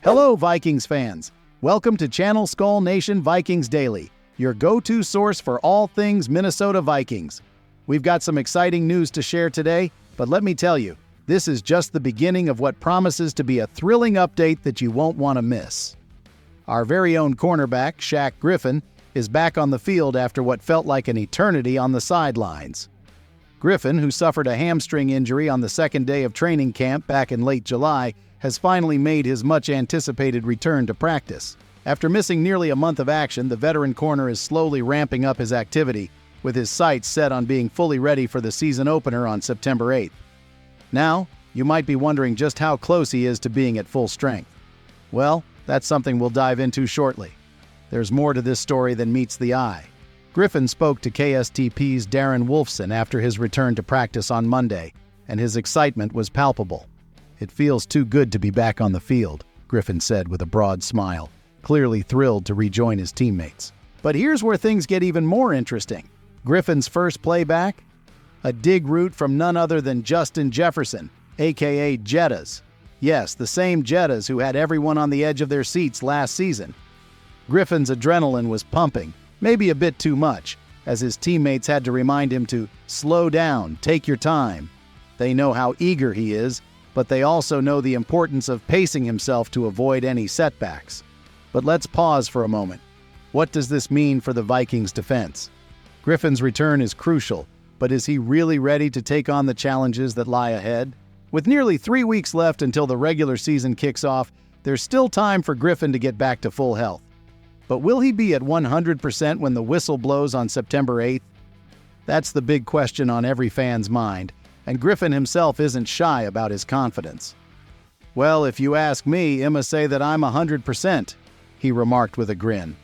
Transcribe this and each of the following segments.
Hello, Vikings fans. Welcome to Channel Skol Nation Vikings Daily, your go-to source for all things Minnesota Vikings. We've got some exciting news to share today, but let me tell you, this is just the beginning of what promises to be a thrilling update that you won't want to miss. Our very own cornerback, Griffin, is back on the field after what felt like an eternity on the sidelines. Griffin, who suffered a hamstring injury on the second day of training camp back in late July, has finally made his much-anticipated return to practice. After missing nearly a month of action, the veteran corner is slowly ramping up his activity, with his sights set on being fully ready for the season opener on September 8th. Now, you might be wondering just how close he is to being at full strength. Well, that's something we'll dive into shortly. There's more to this story than meets the eye. Griffin spoke to KSTP's Darren Wolfson after his return to practice on Monday, and his excitement was palpable. "It feels too good to be back on the field," Griffin said with a broad smile, clearly thrilled to rejoin his teammates. But here's where things get even more interesting. Griffin's first play back? A dig route from none other than Justin Jefferson, aka Jettas. Yes, the same Jettas who had everyone on the edge of their seats last season. Griffin's adrenaline was pumping, maybe a bit too much, as his teammates had to remind him to slow down, take your time. They know how eager he is, but they also know the importance of pacing himself to avoid any setbacks. But let's pause for a moment. What does this mean for the Vikings' defense? Griffin's return is crucial, but is he really ready to take on the challenges that lie ahead? With nearly 3 weeks left until the regular season kicks off, there's still time for Griffin to get back to full health. But will he be at 100% when the whistle blows on September 8th? That's the big question on every fan's mind, and Griffin himself isn't shy about his confidence. "Well, if you ask me, I'ma say that I'm 100%, he remarked with a grin.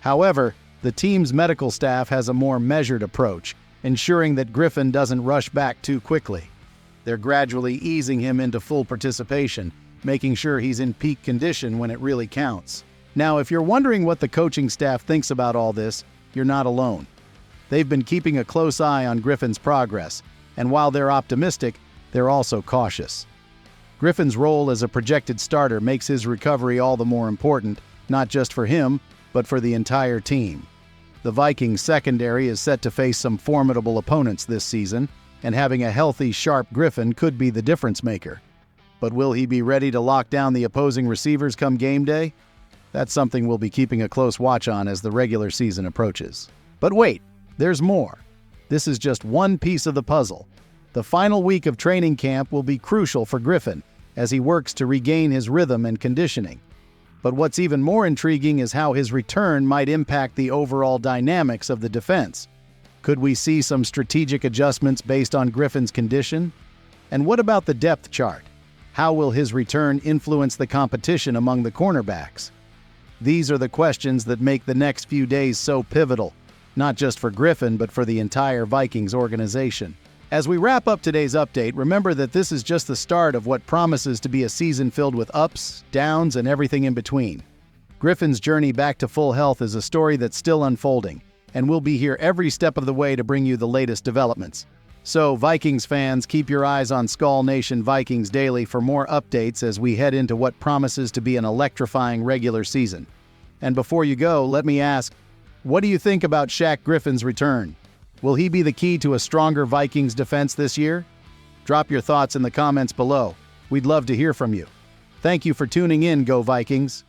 However, the team's medical staff has a more measured approach, ensuring that Griffin doesn't rush back too quickly. They're gradually easing him into full participation, making sure he's in peak condition when it really counts. Now, if you're wondering what the coaching staff thinks about all this, you're not alone. They've been keeping a close eye on Griffin's progress, and while they're optimistic, they're also cautious. Griffin's role as a projected starter makes his recovery all the more important, not just for him, but for the entire team. The Vikings secondary is set to face some formidable opponents this season, and having a healthy, sharp Griffin could be the difference maker. But will he be ready to lock down the opposing receivers come game day? That's something we'll be keeping a close watch on as the regular season approaches. But wait, there's more. This is just one piece of the puzzle. The final week of training camp will be crucial for Griffin as he works to regain his rhythm and conditioning. But what's even more intriguing is how his return might impact the overall dynamics of the defense. Could we see some strategic adjustments based on Griffin's condition? And what about the depth chart? How will his return influence the competition among the cornerbacks? These are the questions that make the next few days so pivotal, not just for Griffin, but for the entire Vikings organization. As we wrap up today's update, remember that this is just the start of what promises to be a season filled with ups, downs, and everything in between. Griffin's journey back to full health is a story that's still unfolding, and we'll be here every step of the way to bring you the latest developments. So, Vikings fans, keep your eyes on Skol Nation Vikings Daily for more updates as we head into what promises to be an electrifying regular season. And before you go, let me ask, what do you think about Griffin's return? Will he be the key to a stronger Vikings defense this year? Drop your thoughts in the comments below. We'd love to hear from you. Thank you for tuning in, Go Vikings!